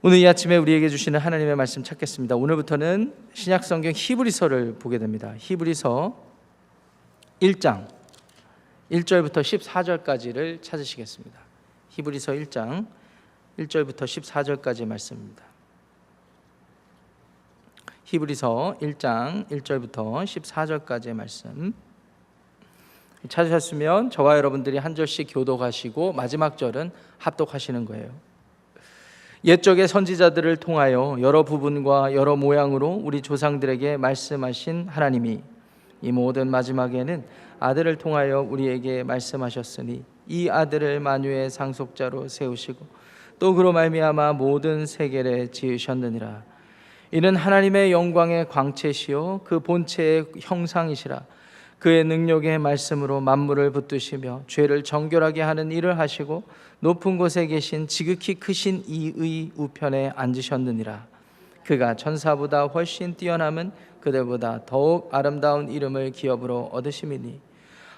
오늘 이 아침에 우리에게 주시는 하나님의 말씀 찾겠습니다. 오늘부터는 신약성경 히브리서를 보게 됩니다. 히브리서 1장 1절부터 14절까지를 찾으시겠습니다. 히브리서 1장 1절부터 14절까지의 말씀입니다. 히브리서 1장 1절부터 14절까지의 말씀 찾으셨으면 저와 여러분들이 한 절씩 교독하시고 마지막 절은 합독하시는 거예요. 옛적의 선지자들을 통하여 여러 부분과 여러 모양으로 우리 조상들에게 말씀하신 하나님이 이 모든 마지막에는 아들을 통하여 우리에게 말씀하셨으니 이 아들을 만유의 상속자로 세우시고 또 그로 말미암아 모든 세계를 지으셨느니라. 이는 하나님의 영광의 광채시요 그 본체의 형상이시라. 그의 능력의 말씀으로 만물을 붙드시며 죄를 정결하게 하는 일을 하시고 높은 곳에 계신 지극히 크신 이의 우편에 앉으셨느니라. 그가 천사보다 훨씬 뛰어남은 그들보다 더욱 아름다운 이름을 기업으로 얻으심이니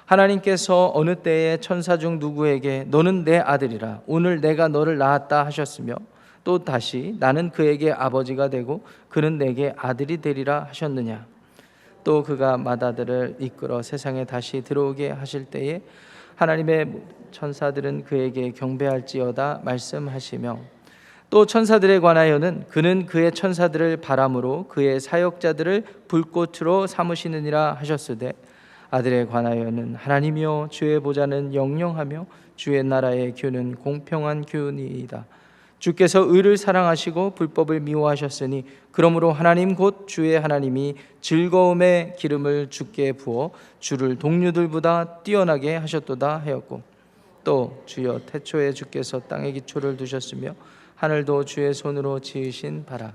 하나님께서 어느 때에 천사 중 누구에게 너는 내 아들이라 오늘 내가 너를 낳았다 하셨으며 또 다시 나는 그에게 아버지가 되고 그는 내게 아들이 되리라 하셨느냐. 또 그가 맏아들을 이끌어 세상에 다시 들어오게 하실 때에 하나님의 천사들은 그에게 경배할지어다 말씀하시며 또 천사들에 관하여는 그는 그의 천사들을 바람으로 그의 사역자들을 불꽃으로 삼으시느니라 하셨으되 아들에 관하여는 하나님이여 주의 보좌는 영영하며 주의 나라의 규는 공평한 규니이다. 주께서 의를 사랑하시고 불법을 미워하셨으니 그러므로 하나님 곧 주의 하나님이 즐거움의 기름을 주께 부어 주를 동류들보다 뛰어나게 하셨도다 하였고 또 주여 태초에 주께서 땅의 기초를 두셨으며 하늘도 주의 손으로 지으신 바라.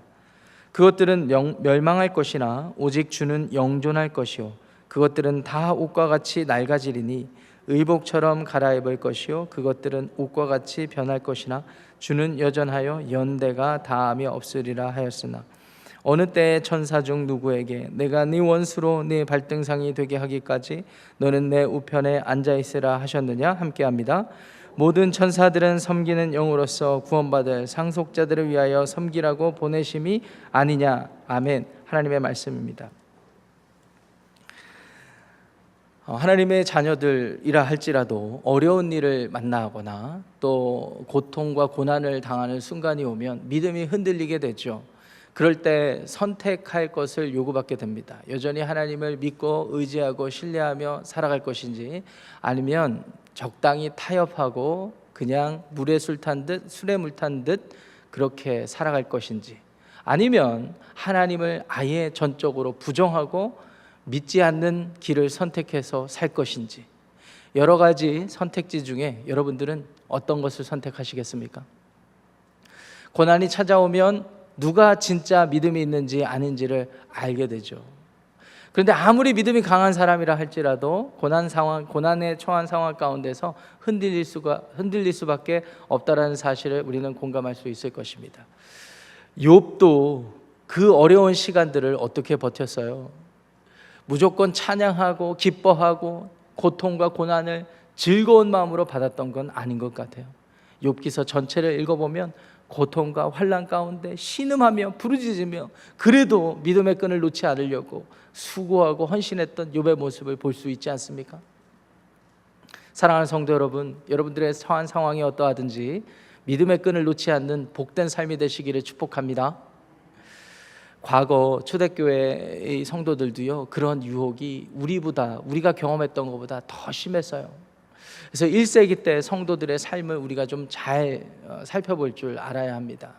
그것들은 멸망할 것이나 오직 주는 영존할 것이요 그것들은 다 옷과 같이 낡아지리니 의복처럼 갈아입을 것이요 그것들은 옷과 같이 변할 것이나 주는 여전하여 연대가 다함이 없으리라 하였으나 어느 때에 천사 중 누구에게 내가 네 원수로 네 발등상이 되게 하기까지 너는 내 우편에 앉아있으라 하셨느냐. 함께합니다. 모든 천사들은 섬기는 영으로서 구원받을 상속자들을 위하여 섬기라고 보내심이 아니냐. 아멘. 하나님의 말씀입니다. 하나님의 자녀들이라 할지라도 어려운 일을 만나거나 또 고통과 고난을 당하는 순간이 오면 믿음이 흔들리게 되죠. 그럴 때 선택할 것을 요구받게 됩니다. 여전히 하나님을 믿고 의지하고 신뢰하며 살아갈 것인지 아니면 적당히 타협하고 그냥 물에 술 탄 듯 술에 물 탄 듯 그렇게 살아갈 것인지 아니면 하나님을 아예 전적으로 부정하고 믿지 않는 길을 선택해서 살 것인지 여러 가지 선택지 중에 여러분들은 어떤 것을 선택하시겠습니까? 고난이 찾아오면 누가 진짜 믿음이 있는지 아닌지를 알게 되죠. 그런데 아무리 믿음이 강한 사람이라 할지라도 고난에 처한 상황 가운데서 흔들릴 수밖에 없다라는 사실을 우리는 공감할 수 있을 것입니다. 욥도 그 어려운 시간들을 어떻게 버텼어요? 무조건 찬양하고 기뻐하고 고통과 고난을 즐거운 마음으로 받았던 건 아닌 것 같아요. 욥기서 전체를 읽어보면 고통과 환난 가운데 신음하며 부르짖으며 그래도 믿음의 끈을 놓지 않으려고 수고하고 헌신했던 욥의 모습을 볼 수 있지 않습니까? 사랑하는 성도 여러분, 여러분들의 처한 상황이 어떠하든지 믿음의 끈을 놓지 않는 복된 삶이 되시기를 축복합니다. 과거 초대교회의 성도들도요 그런 유혹이 우리가 경험했던 것보다 더 심했어요. 그래서 1세기 때 성도들의 삶을 우리가 좀 잘 살펴볼 줄 알아야 합니다.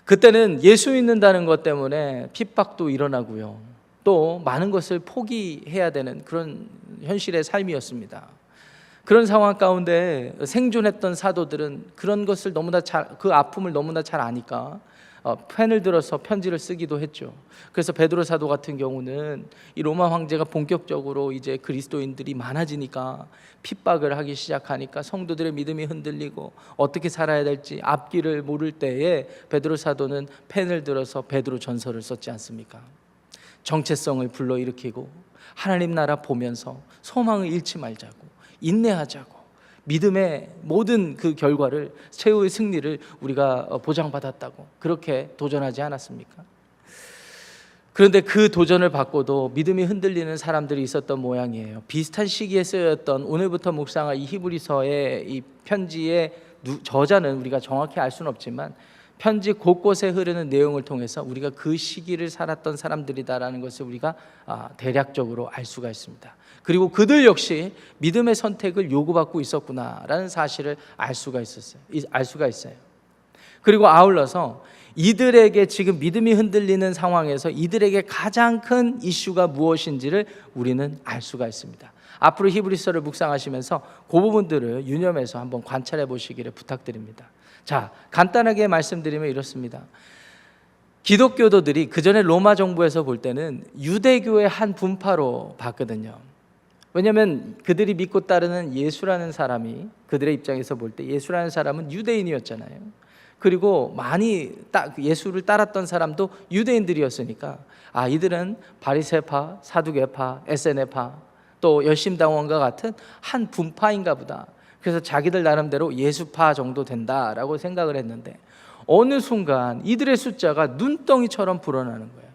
그때는 예수 믿는다는 것 때문에 핍박도 일어나고요 또 많은 것을 포기해야 되는 그런 현실의 삶이었습니다. 그런 상황 가운데 생존했던 사도들은 그런 것을 그 아픔을 너무나 잘 아니까 펜을 들어서 편지를 쓰기도 했죠. 그래서 베드로 사도 같은 경우는 이 로마 황제가 본격적으로 이제 그리스도인들이 많아지니까 핍박을 하기 시작하니까 성도들의 믿음이 흔들리고 어떻게 살아야 될지 앞길을 모를 때에 베드로 사도는 펜을 들어서 베드로 전서를 썼지 않습니까? 정체성을 불러일으키고 하나님 나라 보면서 소망을 잃지 말자고 인내하자고 믿음의 모든 그 결과를, 최후의 승리를 우리가 보장받았다고 그렇게 도전하지 않았습니까? 그런데 그 도전을 받고도 믿음이 흔들리는 사람들이 있었던 모양이에요. 비슷한 시기에 쓰였던 오늘부터 묵상할 이 히브리서의 이 편지의 저자는 우리가 정확히 알 수는 없지만 편지 곳곳에 흐르는 내용을 통해서 우리가 그 시기를 살았던 사람들이다라는 것을 우리가 대략적으로 알 수가 있습니다. 그리고 그들 역시 믿음의 선택을 요구받고 있었구나라는 사실을 알 수가 있어요. 그리고 아울러서 이들에게 지금 믿음이 흔들리는 상황에서 이들에게 가장 큰 이슈가 무엇인지를 우리는 알 수가 있습니다. 앞으로 히브리서를 묵상하시면서 그 부분들을 유념해서 한번 관찰해 보시기를 부탁드립니다. 자, 간단하게 말씀드리면 이렇습니다. 기독교도들이 그전에 로마 정부에서 볼 때는 유대교의 한 분파로 봤거든요. 왜냐하면 그들이 믿고 따르는 예수라는 사람이, 그들의 입장에서 볼 때 예수라는 사람은 유대인이었잖아요. 그리고 많이 예수를 따랐던 사람도 유대인들이었으니까 이들은 바리새파, 사두개파, 에세네파, 또 열심당원과 같은 한 분파인가 보다. 그래서 자기들 나름대로 예수파 정도 된다라고 생각을 했는데 어느 순간 이들의 숫자가 눈덩이처럼 불어나는 거예요.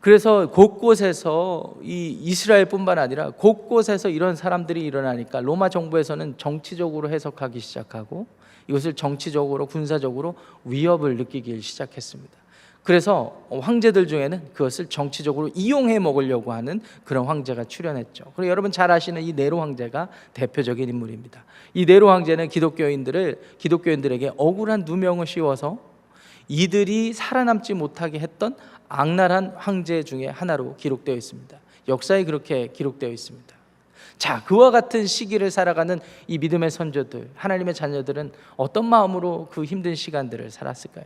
그래서 곳곳에서 이 이스라엘뿐만 아니라 곳곳에서 이런 사람들이 일어나니까 로마 정부에서는 정치적으로 해석하기 시작하고 이것을 정치적으로, 군사적으로 위협을 느끼기 시작했습니다. 그래서 황제들 중에는 그것을 정치적으로 이용해 먹으려고 하는 그런 황제가 출현했죠. 그리고 여러분 잘 아시는 이 네로 황제가 대표적인 인물입니다. 이 네로 황제는 기독교인들에게 억울한 누명을 씌워서 이들이 살아남지 못하게 했던 악랄한 황제 중에 하나로 기록되어 있습니다. 역사에 그렇게 기록되어 있습니다. 자, 그와 같은 시기를 살아가는 이 믿음의 선조들, 하나님의 자녀들은 어떤 마음으로 그 힘든 시간들을 살았을까요?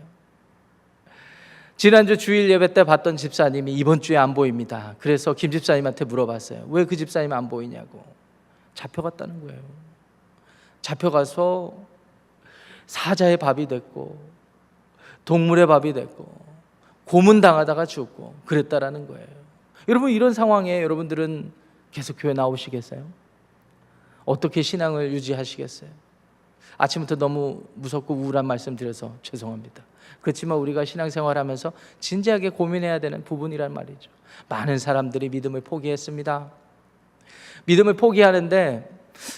지난주 주일 예배 때 봤던 집사님이 이번 주에 안 보입니다. 그래서 김 집사님한테 물어봤어요. 왜 그 집사님 안 보이냐고. 잡혀갔다는 거예요. 잡혀가서 사자의 밥이 됐고 동물의 밥이 됐고 고문당하다가 죽고 그랬다라는 거예요. 여러분, 이런 상황에 여러분들은 계속 교회 나오시겠어요? 어떻게 신앙을 유지하시겠어요? 아침부터 너무 무섭고 우울한 말씀 드려서 죄송합니다. 그렇지만 우리가 신앙생활하면서 진지하게 고민해야 되는 부분이란 말이죠. 많은 사람들이 믿음을 포기했습니다. 믿음을 포기하는데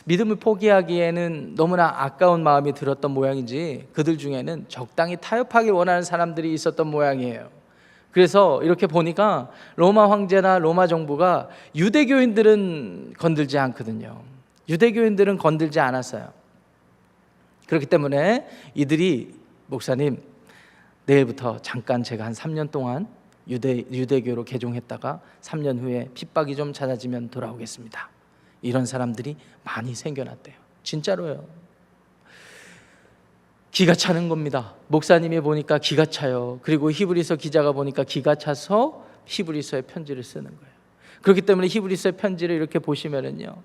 믿음을 포기하기에는 너무나 아까운 마음이 들었던 모양인지 그들 중에는 적당히 타협하기 원하는 사람들이 있었던 모양이에요. 그래서 이렇게 보니까 로마 황제나 로마 정부가 유대교인들은 건들지 않거든요. 유대교인들은 건들지 않았어요. 그렇기 때문에 이들이 목사님, 내일부터 잠깐 제가 한 3년 동안 유대교로 개종했다가 3년 후에 핍박이 좀 잦아지면 돌아오겠습니다. 이런 사람들이 많이 생겨났대요. 진짜로요. 기가 차는 겁니다. 목사님이 보니까 기가 차요. 그리고 히브리서 기자가 보니까 기가 차서 히브리서의 편지를 쓰는 거예요. 그렇기 때문에 히브리서의 편지를 이렇게 보시면은요,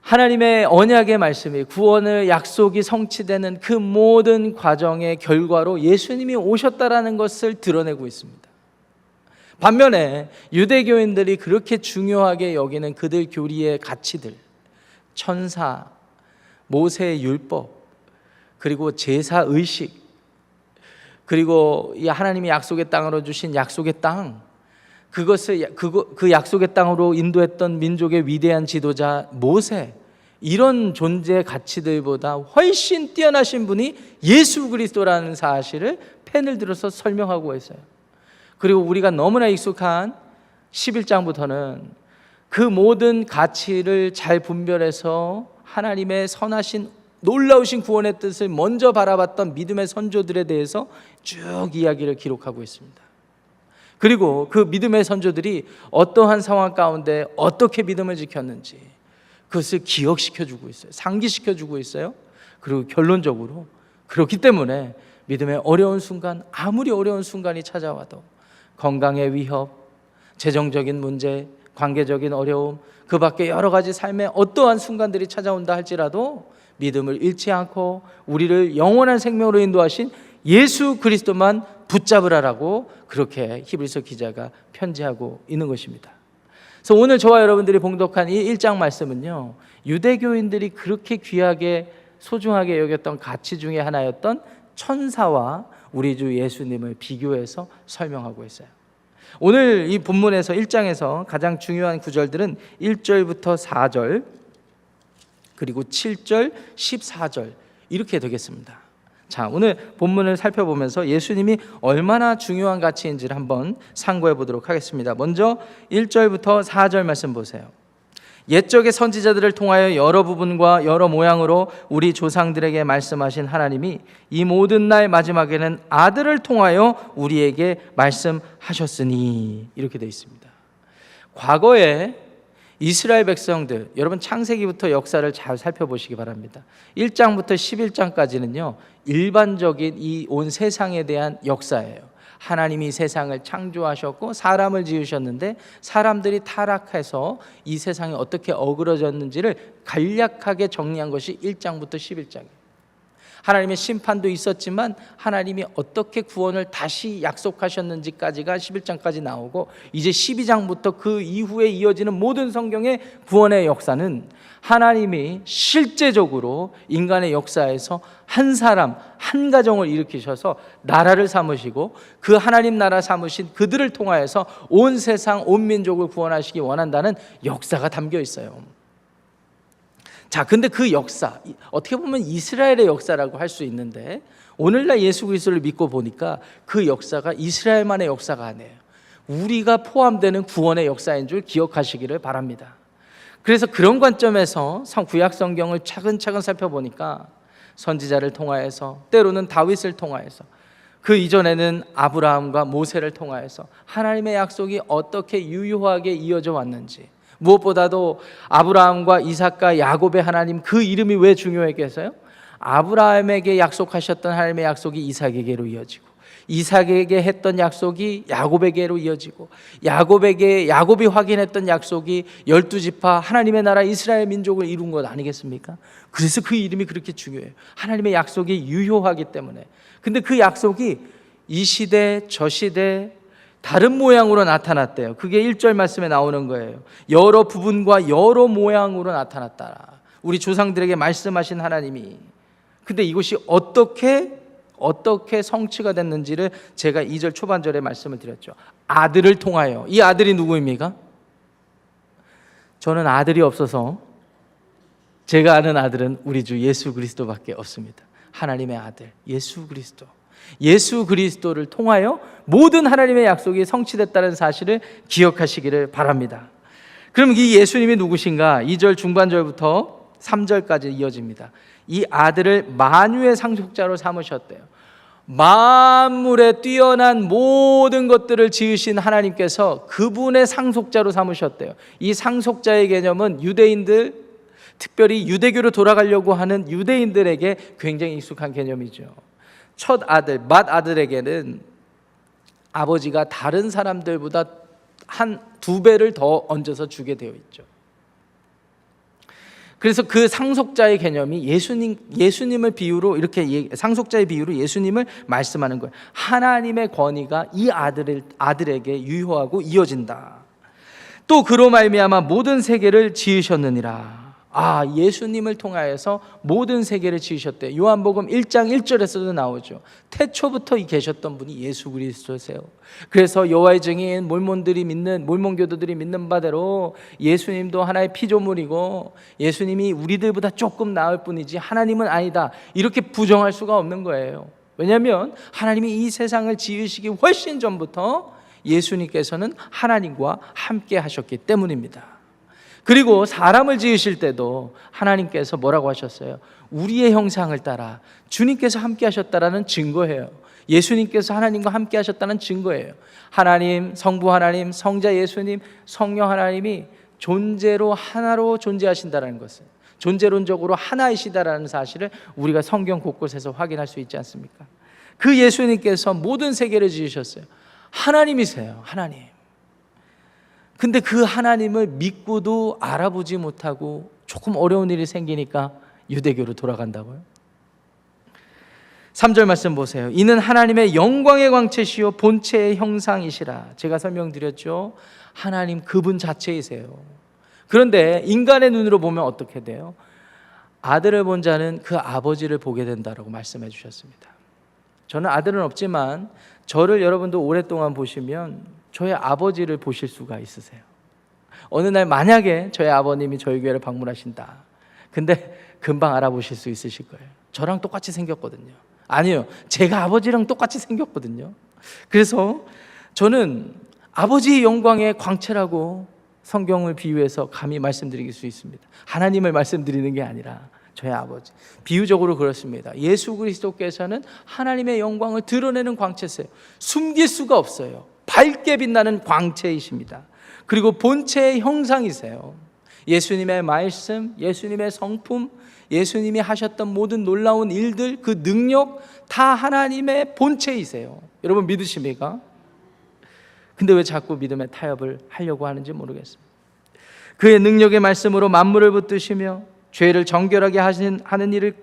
하나님의 언약의 말씀이, 구원의 약속이 성취되는 그 모든 과정의 결과로 예수님이 오셨다라는 것을 드러내고 있습니다. 반면에 유대교인들이 그렇게 중요하게 여기는 그들 교리의 가치들, 천사, 모세의 율법, 그리고 제사 의식, 그리고 이 하나님이 약속의 땅으로 주신 약속의 땅, 그 약속의 땅으로 인도했던 민족의 위대한 지도자 모세, 이런 존재 가치들보다 훨씬 뛰어나신 분이 예수 그리스도라는 사실을 펜을 들어서 설명하고 있어요. 그리고 우리가 너무나 익숙한 11장부터는 그 모든 가치를 잘 분별해서 하나님의 선하신 놀라우신 구원의 뜻을 먼저 바라봤던 믿음의 선조들에 대해서 쭉 이야기를 기록하고 있습니다. 그리고 그 믿음의 선조들이 어떠한 상황 가운데 어떻게 믿음을 지켰는지 그것을 기억시켜주고 있어요. 상기시켜주고 있어요. 그리고 결론적으로 그렇기 때문에 믿음의 어려운 순간, 아무리 어려운 순간이 찾아와도 건강의 위협, 재정적인 문제, 관계적인 어려움, 그 밖에 여러 가지 삶의 어떠한 순간들이 찾아온다 할지라도 믿음을 잃지 않고 우리를 영원한 생명으로 인도하신 예수 그리스도만 붙잡으라라고 그렇게 히브리서 기자가 편지하고 있는 것입니다. 그래서 오늘 저와 여러분들이 봉독한 이 1장 말씀은요, 유대교인들이 그렇게 귀하게 소중하게 여겼던 가치 중에 하나였던 천사와 우리 주 예수님을 비교해서 설명하고 있어요. 오늘 이 본문에서 1장에서 가장 중요한 구절들은 1절부터 4절 그리고 7절, 14절 이렇게 되겠습니다. 자, 오늘 본문을 살펴보면서 예수님이 얼마나 중요한 가치인지를 한번 상고해 보도록 하겠습니다. 먼저 1절부터 4절 말씀 보세요. 옛적의 선지자들을 통하여 여러 부분과 여러 모양으로 우리 조상들에게 말씀하신 하나님이 이 모든 날 마지막에는 아들을 통하여 우리에게 말씀하셨으니, 이렇게 되어 있습니다. 과거에 이스라엘 백성들, 여러분 창세기부터 역사를 잘 살펴보시기 바랍니다. 1장부터 11장까지는요 일반적인 이 온 세상에 대한 역사예요. 하나님이 세상을 창조하셨고 사람을 지으셨는데 사람들이 타락해서 이 세상이 어떻게 어그러졌는지를 간략하게 정리한 것이 1장부터 11장이에요. 하나님의 심판도 있었지만 하나님이 어떻게 구원을 다시 약속하셨는지까지가 11장까지 나오고, 이제 12장부터 그 이후에 이어지는 모든 성경의 구원의 역사는 하나님이 실제적으로 인간의 역사에서 한 사람, 한 가정을 일으키셔서 나라를 삼으시고 그 하나님 나라 삼으신 그들을 통하여서 온 세상, 온 민족을 구원하시기 원한다는 역사가 담겨 있어요. 자, 근데 그 역사, 어떻게 보면 이스라엘의 역사라고 할 수 있는데 오늘날 예수 그리스도를 믿고 보니까 그 역사가 이스라엘만의 역사가 아니에요. 우리가 포함되는 구원의 역사인 줄 기억하시기를 바랍니다. 그래서 그런 관점에서 구약 성경을 차근차근 살펴보니까 선지자를 통하여서, 때로는 다윗을 통하여서, 그 이전에는 아브라함과 모세를 통하여서 하나님의 약속이 어떻게 유효하게 이어져 왔는지, 무엇보다도 아브라함과 이삭과 야곱의 하나님, 그 이름이 왜 중요했겠어요? 아브라함에게 약속하셨던 하나님의 약속이 이삭에게로 이어지고, 이삭에게 했던 약속이 야곱에게로 이어지고, 야곱이 확인했던 약속이 12지파 하나님의 나라 이스라엘 민족을 이룬 것 아니겠습니까? 그래서 그 이름이 그렇게 중요해요. 하나님의 약속이 유효하기 때문에. 근데 그 약속이 이 시대 저 시대 다른 모양으로 나타났대요. 그게 1절 말씀에 나오는 거예요. 여러 부분과 여러 모양으로 나타났다. 우리 조상들에게 말씀하신 하나님이. 근데 이것이 어떻게 성취가 됐는지를 제가 2절 초반절에 말씀을 드렸죠. 아들을 통하여. 이 아들이 누구입니까? 저는 아들이 없어서 제가 아는 아들은 우리 주 예수 그리스도밖에 없습니다. 하나님의 아들 예수 그리스도. 예수 그리스도를 통하여 모든 하나님의 약속이 성취됐다는 사실을 기억하시기를 바랍니다. 그럼 이 예수님이 누구신가? 2절 중반절부터 3절까지 이어집니다. 이 아들을 만유의 상속자로 삼으셨대요. 만물에 뛰어난 모든 것들을 지으신 하나님께서 그분의 상속자로 삼으셨대요. 이 상속자의 개념은 유대인들, 특별히 유대교로 돌아가려고 하는 유대인들에게 굉장히 익숙한 개념이죠. 첫 아들, 맏아들에게는 아버지가 다른 사람들보다 한 2배를 더 얹어서 주게 되어 있죠. 그래서 그 상속자의 개념이 예수님을 비유로, 이렇게 상속자의 비유로 예수님을 말씀하는 거예요. 하나님의 권위가 이 아들에게 유효하고 이어진다. 또 그로 말미암아 모든 세계를 지으셨느니라. 예수님을 통하여서 모든 세계를 지으셨대요. 요한복음 1장 1절에서도 나오죠. 태초부터 계셨던 분이 예수 그리스도세요. 그래서 여호와의 증인 몰몬교도들이 믿는 바대로 예수님도 하나의 피조물이고 예수님이 우리들보다 조금 나을 뿐이지 하나님은 아니다, 이렇게 부정할 수가 없는 거예요. 왜냐하면 하나님이 이 세상을 지으시기 훨씬 전부터 예수님께서는 하나님과 함께 하셨기 때문입니다. 그리고 사람을 지으실 때도 하나님께서 뭐라고 하셨어요? 우리의 형상을 따라 주님께서 함께 하셨다라는 증거예요. 예수님께서 하나님과 함께 하셨다는 증거예요. 하나님, 성부 하나님, 성자 예수님, 성령 하나님이 존재로 하나로 존재하신다는 것은, 존재론적으로 하나이시다라는 사실을 우리가 성경 곳곳에서 확인할 수 있지 않습니까? 그 예수님께서 모든 세계를 지으셨어요. 하나님이세요. 하나님. 근데 그 하나님을 믿고도 알아보지 못하고 조금 어려운 일이 생기니까 유대교로 돌아간다고요? 3절 말씀 보세요. 이는 하나님의 영광의 광채시요 본체의 형상이시라. 제가 설명드렸죠. 하나님 그분 자체이세요. 그런데 인간의 눈으로 보면 어떻게 돼요? 아들을 본 자는 그 아버지를 보게 된다라고 말씀해 주셨습니다. 저는 아들은 없지만 저를 여러분도 오랫동안 보시면 저의 아버지를 보실 수가 있으세요. 어느 날 만약에 저의 아버님이 저희 교회를 방문하신다. 근데 금방 알아보실 수 있으실 거예요. 저랑 똑같이 생겼거든요. 아니요, 제가 아버지랑 똑같이 생겼거든요. 그래서 저는 아버지의 영광의 광채라고 성경을 비유해서 감히 말씀드릴 수 있습니다. 하나님을 말씀드리는 게 아니라 저의 아버지. 비유적으로 그렇습니다. 예수 그리스도께서는 하나님의 영광을 드러내는 광채세요. 숨길 수가 없어요. 밝게 빛나는 광채이십니다. 그리고 본체의 형상이세요. 예수님의 말씀, 예수님의 성품, 예수님이 하셨던 모든 놀라운 일들, 그 능력 다 하나님의 본체이세요. 여러분 믿으십니까? 근데 왜 자꾸 믿음의 타협을 하려고 하는지 모르겠습니다. 그의 능력의 말씀으로 만물을 붙드시며 죄를 정결하게 하는 일을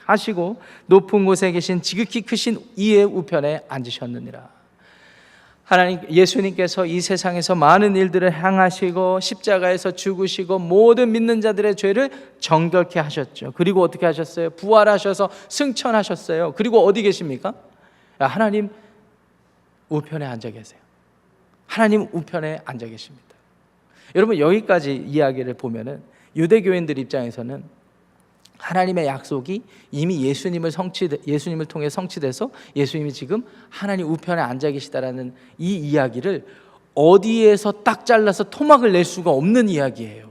하시고 높은 곳에 계신 지극히 크신 이의 우편에 앉으셨느니라. 하나님, 예수님께서 이 세상에서 많은 일들을 행하시고 십자가에서 죽으시고 모든 믿는 자들의 죄를 정결케 하셨죠. 그리고 어떻게 하셨어요? 부활하셔서 승천하셨어요. 그리고 어디 계십니까? 하나님 우편에 앉아 계세요. 하나님 우편에 앉아 계십니다. 여러분 여기까지 이야기를 보면은 유대교인들 입장에서는 하나님의 약속이 이미 예수님을 통해 성취돼서 예수님이 지금 하나님 우편에 앉아 계시다라는 이 이야기를 어디에서 딱 잘라서 토막을 낼 수가 없는 이야기예요.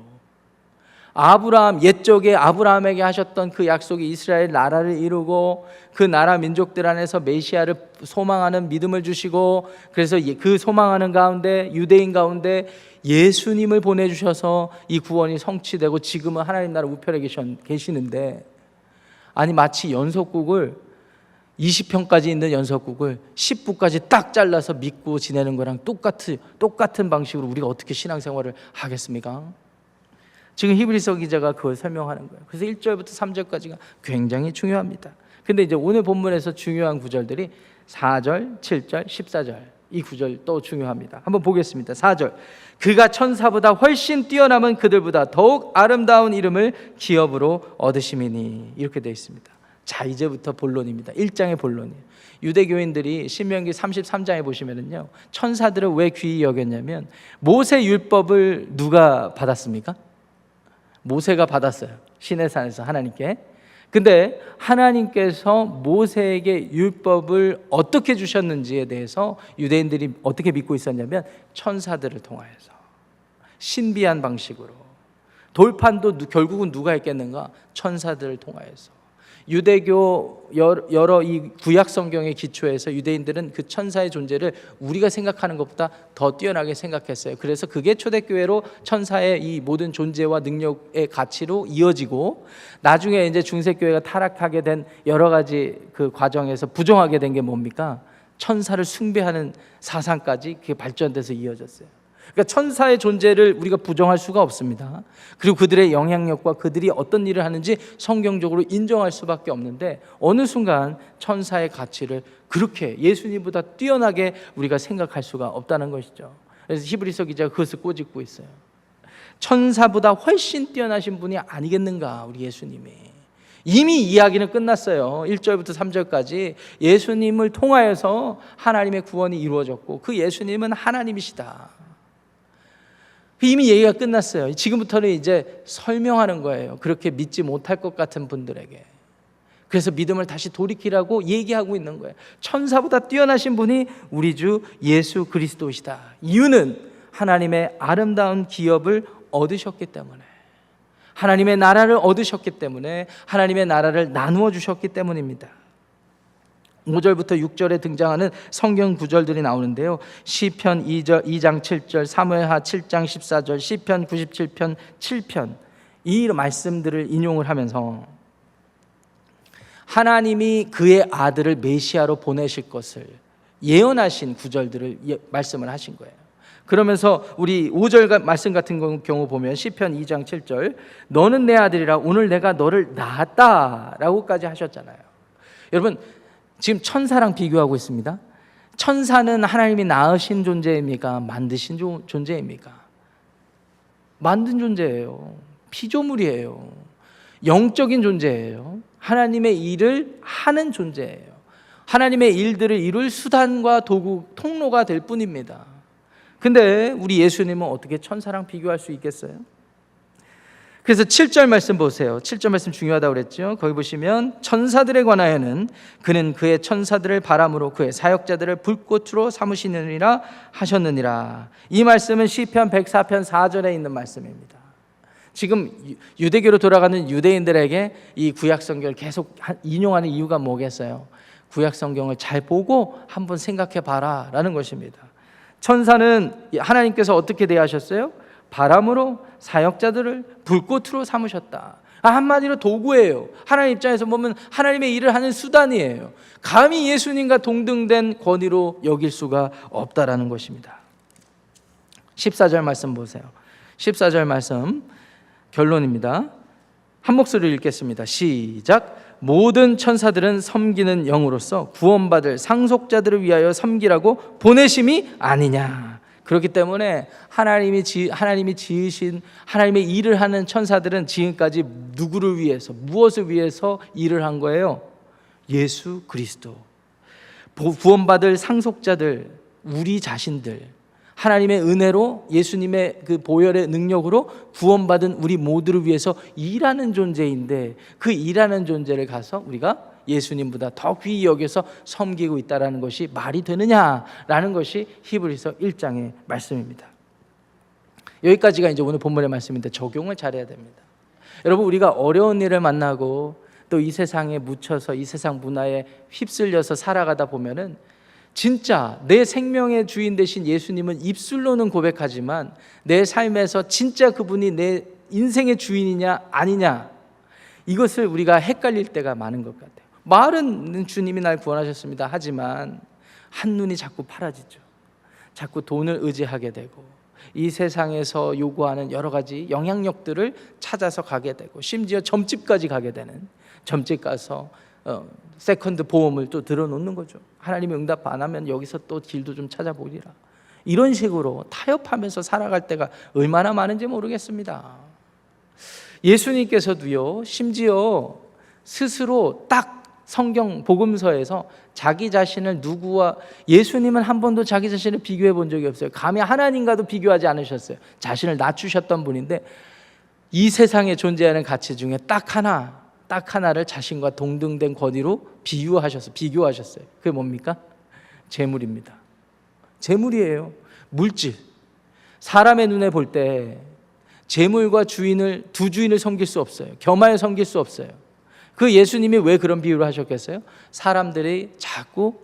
아브라함, 옛적에 아브라함에게 하셨던 그 약속이 이스라엘 나라를 이루고 그 나라 민족들 안에서 메시아를 소망하는 믿음을 주시고, 그래서 그 소망하는 가운데 유대인 가운데 예수님을 보내주셔서 이 구원이 성취되고 지금은 하나님 나라 우편에 계시는데, 아니 마치 연속국을 20편까지 있는 연속국을 10부까지 딱 잘라서 믿고 지내는 거랑 똑같은 방식으로 우리가 어떻게 신앙생활을 하겠습니까? 지금 히브리서 기자가 그걸 설명하는 거예요. 그래서 1절부터 3절까지가 굉장히 중요합니다. 근데 이제 오늘 본문에서 중요한 구절들이 4절, 7절, 14절 이 구절 또 중요합니다. 한번 보겠습니다. 4절, 그가 천사보다 훨씬 뛰어남은 그들보다 더욱 아름다운 이름을 기업으로 얻으심이니, 이렇게 되어 있습니다. 자, 이제부터 본론입니다. 1장의 본론이에요. 유대교인들이 신명기 33장에 보시면은요, 천사들을 왜 귀히 여겼냐면 모세 율법을 누가 받았습니까? 모세가 받았어요. 시내산에서 하나님께. 근데 하나님께서 모세에게 율법을 어떻게 주셨는지에 대해서 유대인들이 어떻게 믿고 있었냐면 천사들을 통하여서 신비한 방식으로. 돌판도 결국은 누가 했겠는가? 천사들을 통하여서. 유대교 여러 이 구약 성경의 기초에서 유대인들은 그 천사의 존재를 우리가 생각하는 것보다 더 뛰어나게 생각했어요. 그래서 그게 초대교회로 천사의 이 모든 존재와 능력의 가치로 이어지고, 나중에 이제 중세교회가 타락하게 된 여러 가지 그 과정에서 부정하게 된 게 뭡니까? 천사를 숭배하는 사상까지 그게 발전돼서 이어졌어요. 그러니까 천사의 존재를 우리가 부정할 수가 없습니다. 그리고 그들의 영향력과 그들이 어떤 일을 하는지 성경적으로 인정할 수밖에 없는데, 어느 순간 천사의 가치를 그렇게 예수님보다 뛰어나게 우리가 생각할 수가 없다는 것이죠. 그래서 히브리서 기자가 그것을 꼬집고 있어요. 천사보다 훨씬 뛰어나신 분이 아니겠는가, 우리 예수님이. 이미 이야기는 끝났어요. 1절부터 3절까지 예수님을 통하여서 하나님의 구원이 이루어졌고 그 예수님은 하나님이시다. 이미 얘기가 끝났어요. 지금부터는 이제 설명하는 거예요. 그렇게 믿지 못할 것 같은 분들에게. 그래서 믿음을 다시 돌이키라고 얘기하고 있는 거예요. 천사보다 뛰어나신 분이 우리 주 예수 그리스도시다. 이유는 하나님의 아름다운 기업을 얻으셨기 때문에, 하나님의 나라를 얻으셨기 때문에, 하나님의 나라를 나누어 주셨기 때문입니다. 5절부터 6절에 등장하는 성경 구절들이 나오는데요, 시편 2장 7절, 사무엘하 7장 14절, 시편 97편 7편, 이 말씀들을 인용을 하면서 하나님이 그의 아들을 메시아로 보내실 것을 예언하신 구절들을 말씀을 하신 거예요. 그러면서 우리 5절 말씀 같은 경우 보면 시편 2장 7절, 너는 내 아들이라 오늘 내가 너를 낳았다 라고까지 하셨잖아요. 여러분 지금 천사랑 비교하고 있습니다. 천사는 하나님이 낳으신 존재입니까? 만드신 존재입니까? 만든 존재예요. 피조물이에요. 영적인 존재예요. 하나님의 일을 하는 존재예요. 하나님의 일들을 이룰 수단과 도구, 통로가 될 뿐입니다. 근데 우리 예수님은 어떻게 천사랑 비교할 수 있겠어요? 그래서 7절 말씀 보세요. 7절 말씀 중요하다고 그랬죠. 거기 보시면 천사들에 관하여는 그는 그의 천사들을 바람으로 그의 사역자들을 불꽃으로 삼으시느니라 하셨느니라. 이 말씀은 시편 104편 4절에 있는 말씀입니다. 지금 유대교로 돌아가는 유대인들에게 이 구약 성경을 계속 인용하는 이유가 뭐겠어요? 구약 성경을 잘 보고 한번 생각해 봐라 라는 것입니다. 천사는 하나님께서 어떻게 대하셨어요? 바람으로 사역자들을 불꽃으로 삼으셨다. 한마디로 도구예요. 하나님 입장에서 보면 하나님의 일을 하는 수단이에요. 감히 예수님과 동등된 권위로 여길 수가 없다라는 것입니다. 14절 말씀 보세요. 14절 말씀 결론입니다. 한 목소리로 읽겠습니다. 시작. 모든 천사들은 섬기는 영으로서 구원받을 상속자들을 위하여 섬기라고 보내심이 아니냐. 그렇기 때문에 하나님이 지으신 하나님의 일을 하는 천사들은 지금까지 누구를 위해서, 무엇을 위해서 일을 한 거예요? 예수 그리스도. 구원받을 상속자들, 우리 자신들, 하나님의 은혜로 예수님의 그 보혈의 능력으로 구원받은 우리 모두를 위해서 일하는 존재인데, 그 일하는 존재를 가서 우리가 예수님보다 더 귀히 여겨서 섬기고 있다는 것이 말이 되느냐라는 것이 히브리서 1장의 말씀입니다. 여기까지가 이제 오늘 본문의 말씀인데 적용을 잘해야 됩니다. 여러분, 우리가 어려운 일을 만나고 또 이 세상에 묻혀서 이 세상 문화에 휩쓸려서 살아가다 보면은 진짜 내 생명의 주인 되신 예수님은 입술로는 고백하지만 내 삶에서 진짜 그분이 내 인생의 주인이냐 아니냐, 이것을 우리가 헷갈릴 때가 많은 것 같아요. 말은 주님이 날 구원하셨습니다 하지만 한눈이 자꾸 파라지죠. 자꾸 돈을 의지하게 되고 이 세상에서 요구하는 여러 가지 영향력들을 찾아서 가게 되고, 심지어 점집까지 가게 되는, 점집 가서 세컨드 보험을 또 들어놓는 거죠. 하나님이 응답 안 하면 여기서 또 길도 좀 찾아보리라. 이런 식으로 타협하면서 살아갈 때가 얼마나 많은지 모르겠습니다. 예수님께서도요, 심지어 스스로 딱 성경 복음서에서 자기 자신을 누구와, 예수님은 한 번도 자기 자신을 비교해 본 적이 없어요. 감히 하나님과도 비교하지 않으셨어요. 자신을 낮추셨던 분인데 이 세상에 존재하는 가치 중에 딱 하나를 자신과 동등된 권위로 비교하셨어요. 그게 뭡니까? 재물입니다. 재물이에요. 물질. 사람의 눈에 볼 때 재물과 두 주인을 섬길 수 없어요. 겸하여 섬길 수 없어요. 그 예수님이 왜 그런 비유를 하셨겠어요? 사람들이 자꾸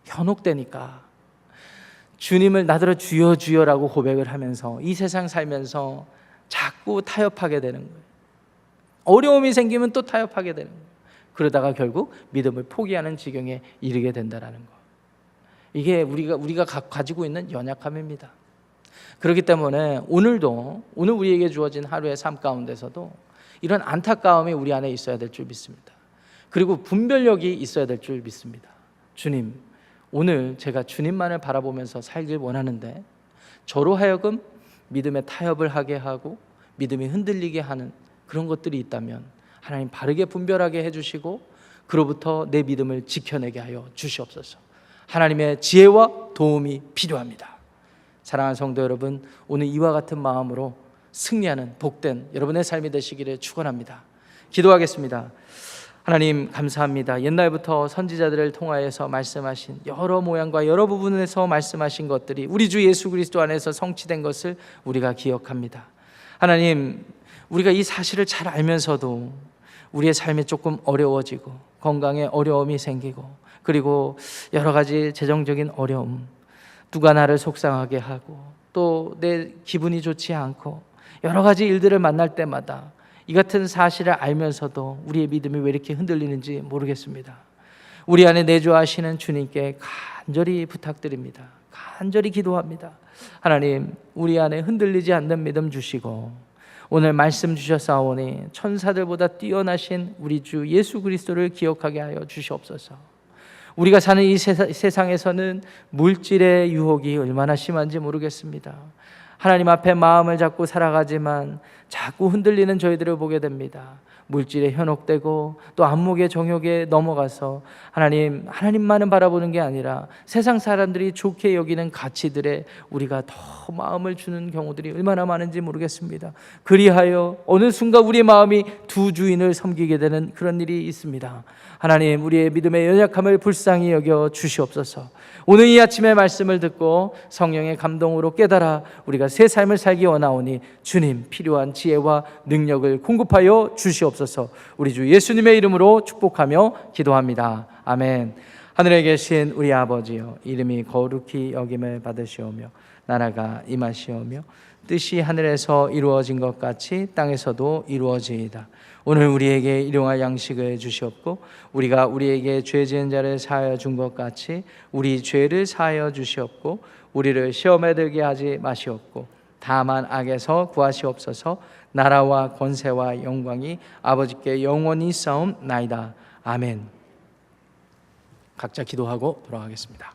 현혹되니까 주님을 나더러 주여 주여라고 고백을 하면서 이 세상 살면서 자꾸 타협하게 되는 거예요. 어려움이 생기면 또 타협하게 되는 거예요. 그러다가 결국 믿음을 포기하는 지경에 이르게 된다는 거. 이게 우리가 가지고 있는 연약함입니다. 그렇기 때문에 오늘 우리에게 주어진 하루의 삶 가운데서도 이런 안타까움이 우리 안에 있어야 될 줄 믿습니다. 그리고 분별력이 있어야 될 줄 믿습니다. 주님, 오늘 제가 주님만을 바라보면서 살길 원하는데 저로 하여금 믿음의 타협을 하게 하고 믿음이 흔들리게 하는 그런 것들이 있다면 하나님 바르게 분별하게 해주시고 그로부터 내 믿음을 지켜내게 하여 주시옵소서. 하나님의 지혜와 도움이 필요합니다. 사랑하는 성도 여러분, 오늘 이와 같은 마음으로 승리하는 복된 여러분의 삶이 되시기를 축원합니다. 기도하겠습니다. 하나님 감사합니다. 옛날부터 선지자들을 통하여서 말씀하신 여러 모양과 여러 부분에서 말씀하신 것들이 우리 주 예수 그리스도 안에서 성취된 것을 우리가 기억합니다. 하나님, 우리가 이 사실을 잘 알면서도 우리의 삶이 조금 어려워지고 건강에 어려움이 생기고 그리고 여러 가지 재정적인 어려움, 누가 나를 속상하게 하고 또 내 기분이 좋지 않고 여러 가지 일들을 만날 때마다 이 같은 사실을 알면서도 우리의 믿음이 왜 이렇게 흔들리는지 모르겠습니다. 우리 안에 내주하시는 주님께 간절히 부탁드립니다. 간절히 기도합니다. 하나님, 우리 안에 흔들리지 않는 믿음 주시고 오늘 말씀 주셨사오니 천사들보다 뛰어나신 우리 주 예수 그리스도를 기억하게 하여 주시옵소서. 우리가 사는 이 세상에서는 물질의 유혹이 얼마나 심한지 모르겠습니다. 하나님 앞에 마음을 잡고 살아가지만 자꾸 흔들리는 저희들을 보게 됩니다. 물질에 현혹되고 또 안목의 정욕에 넘어가서 하나님만은 바라보는 게 아니라 세상 사람들이 좋게 여기는 가치들에 우리가 더 마음을 주는 경우들이 얼마나 많은지 모르겠습니다. 그리하여 어느 순간 우리의 마음이 두 주인을 섬기게 되는 그런 일이 있습니다. 하나님, 우리의 믿음의 연약함을 불쌍히 여겨 주시옵소서. 오늘 이 아침의 말씀을 듣고 성령의 감동으로 깨달아 우리가 새 삶을 살기 원하오니 주님, 필요한 지혜와 능력을 공급하여 주시옵소서. 우리 주 예수님의 이름으로 축복하며 기도합니다. 아멘. 하늘에 계신 우리 아버지여, 이름이 거룩히 여김을 받으시오며 나라가 임하시오며 뜻이 하늘에서 이루어진 것 같이 땅에서도 이루어지이다. 오늘 우리에게 일용할 양식을 주시옵고 우리가 우리에게 죄 지은 자를 사하여 준 것 같이 우리 죄를 사하여 주시옵고 우리를 시험에 들게 하지 마시옵고 다만 악에서 구하시옵소서. 나라와 권세와 영광이 아버지께 영원히 싸움나이다. 아멘. 각자 기도하고 돌아가겠습니다.